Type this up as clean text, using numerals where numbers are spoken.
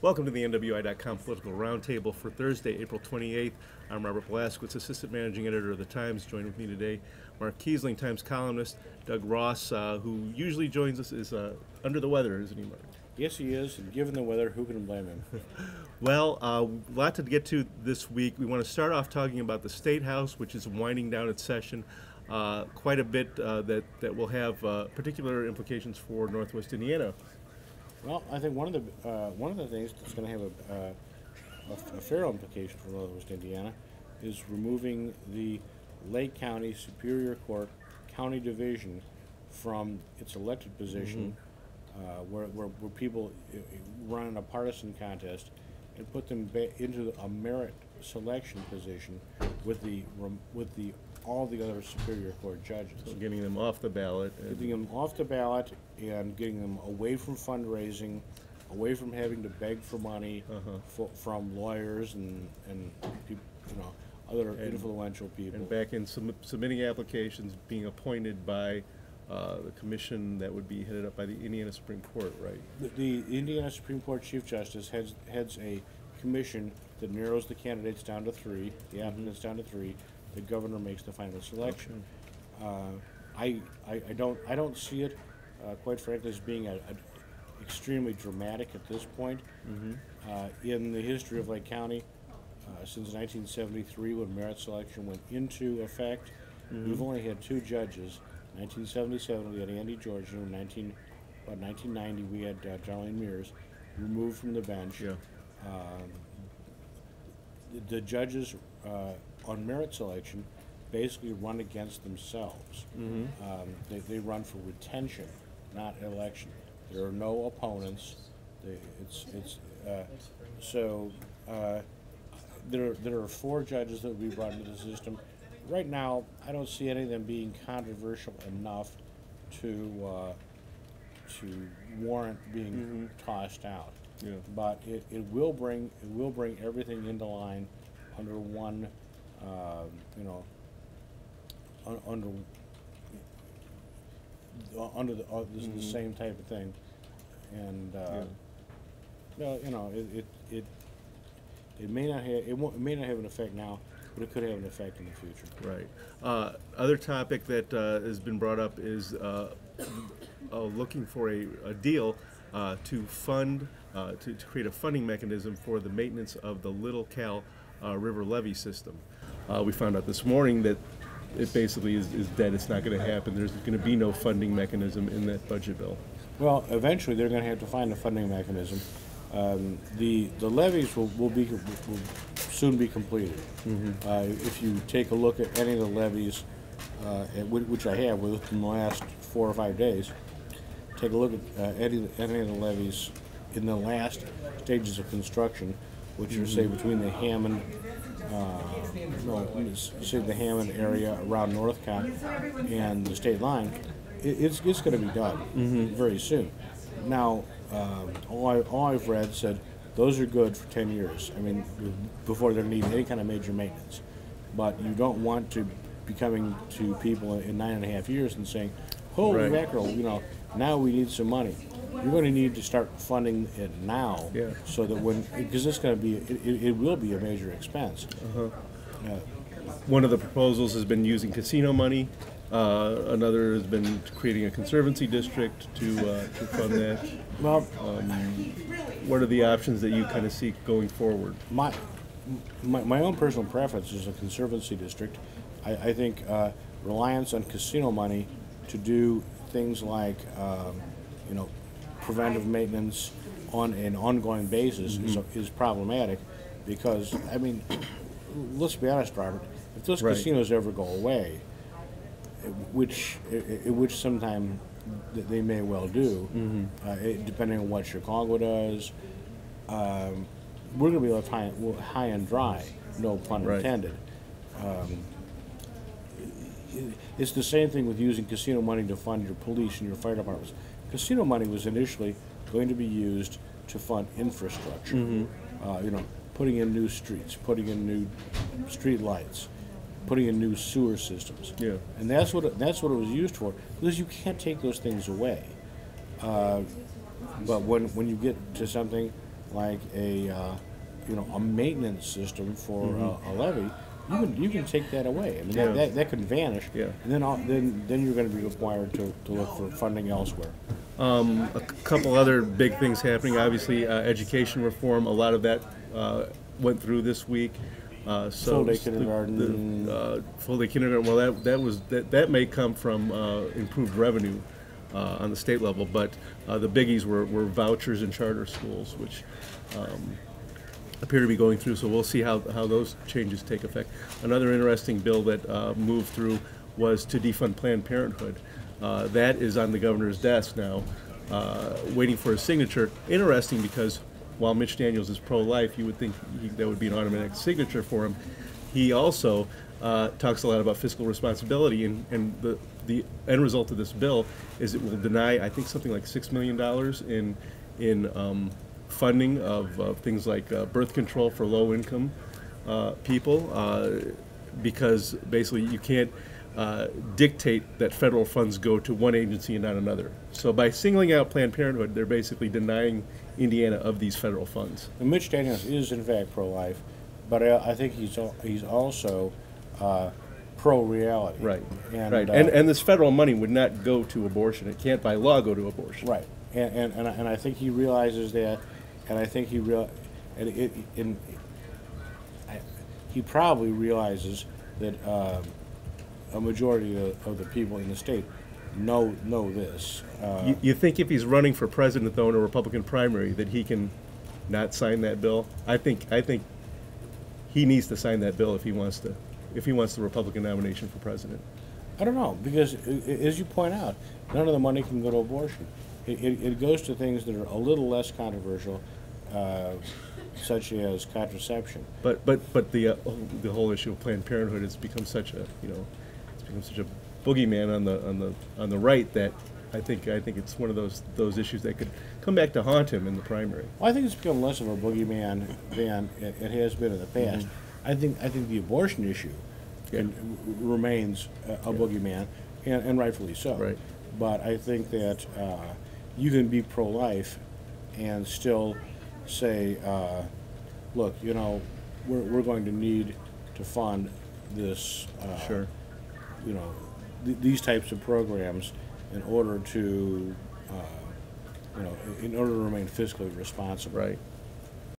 Welcome to the NWI.com Political Roundtable for Thursday, April 28th. I'm Robert Blaszkiewicz, Assistant Managing Editor of the Times. Joined with me today, Mark Kiesling, Times columnist. Doug Ross, who usually joins us, is under the weather, isn't he, Mark? Yes, he is, and given the weather, who can blame him? Well, a lot to get to this week. We want to start off talking about the State House, which is winding down its session. Quite a bit that will have particular implications for Northwest Indiana. Well, I think one of the things that's going to have a fair implication for Northwest Indiana is removing the Lake County Superior Court County Division from its elected position, where people run in a partisan contest, and put them into a merit selection position with all the other Superior Court judges. So getting them off the ballot. Getting them off the ballot and getting them away from fundraising, away from having to beg for money from lawyers and people, other influential people. And back in submitting applications, being appointed by the commission that would be headed up by the Indiana Supreme Court, right? The Indiana Supreme Court Chief Justice heads a commission that narrows the candidates down to three, the applicants down to three. The governor makes the final selection. I don't see it, quite frankly, as being extremely dramatic at this point. In the history of Lake County, since 1973, when merit selection went into effect, we've only had two judges. 1977, we had Andy George, and about 1990, we had Darlene Mears removed from the bench. Yeah. The judges on merit selection basically run against themselves. They run for retention, not election. There are no opponents. There are four judges that will be brought into the system. Right now, I don't see any of them being controversial enough to warrant being tossed out. Yeah. But it will bring everything into line under one, under the same type of thing, and it may not have an effect now, but it could have an effect in the future. Right. Other topic that has been brought up is looking for a deal to fund to create a funding mechanism for the maintenance of the Little Cal River levee system. We found out this morning that it basically is dead. It's not going to happen. There's going to be no funding mechanism in that budget bill. Well, eventually they're going to have to find a funding mechanism. The levees will soon be completed. If you take a look at any of the levees, which I have within the last 4 or 5 days, take a look at any of the levees in the last stages of construction, which are, say, between the Hammond, the Hammond area around Northcott and the state line. It's going to be done very soon. Now, all I've read said those are good for 10 years. I mean, before they're needing any kind of major maintenance. But you don't want to be coming to people in 9.5 years and saying, "Holy mackerel! Now we need some money." You're going to need to start funding it now, so that because it's going to be, it will be a major expense. One of the proposals has been using casino money. Another has been creating a conservancy district to fund that. Well, what are the options that you kind of see going forward? My own personal preference is a conservancy district. I think reliance on casino money to do things like preventive maintenance on an ongoing basis is problematic, because, I mean, let's be honest, Robert, if those casinos ever go away, which sometime they may well do, depending on what Chicago does, we're going to be left high and dry, no pun intended. It's the same thing with using casino money to fund your police and your fire departments. Casino money was initially going to be used to fund infrastructure, putting in new streets, putting in new street lights, putting in new sewer systems. Yeah. And that's what it was used for, because you can't take those things away. But when you get to something like a a maintenance system for a levy, you can take that away. I mean, that can vanish. Yeah. And then you're going to be required to look for funding elsewhere. A couple other big things happening. Obviously, education reform. A lot of that went through this week. Full day kindergarten. Full day kindergarten. Well, that may come from improved revenue on the state level, but the biggies were vouchers in charter schools, which appear to be going through. So we'll see how those changes take effect. Another interesting bill that moved through was to defund Planned Parenthood. That is on the governor's desk now, waiting for his signature. Interesting because while Mitch Daniels is pro-life, you would think that would be an automatic signature for him. He also talks a lot about fiscal responsibility, and the end result of this bill is it will deny, I think, something like $6 million in funding of things like birth control for low-income people, because basically you can't dictate that federal funds go to one agency and not another. So by singling out Planned Parenthood, they're basically denying Indiana of these federal funds. And Mitch Daniels is in fact pro-life, but I think he's also pro-reality. Right. And, right. And this federal money would not go to abortion. It can't by law go to abortion. Right. And I think he realizes that, and I think he probably realizes that a majority of the people in the state know this. You think if he's running for president, though, in a Republican primary, that he can not sign that bill? I think he needs to sign that bill if he wants the Republican nomination for president. I don't know, because as you point out, none of the money can go to abortion. It goes to things that are a little less controversial, such as contraception. But the whole issue of Planned Parenthood has become such a boogeyman on the right that I think it's one of those issues that could come back to haunt him in the primary. Well, I think it's become less of a boogeyman than it has been in the past. I think the abortion issue remains a boogeyman, and rightfully so. Right. But I think that you can be pro-life and still say, look, we're going to need to fund this. Sure. These types of programs in order to, in order to remain fiscally responsible. Right.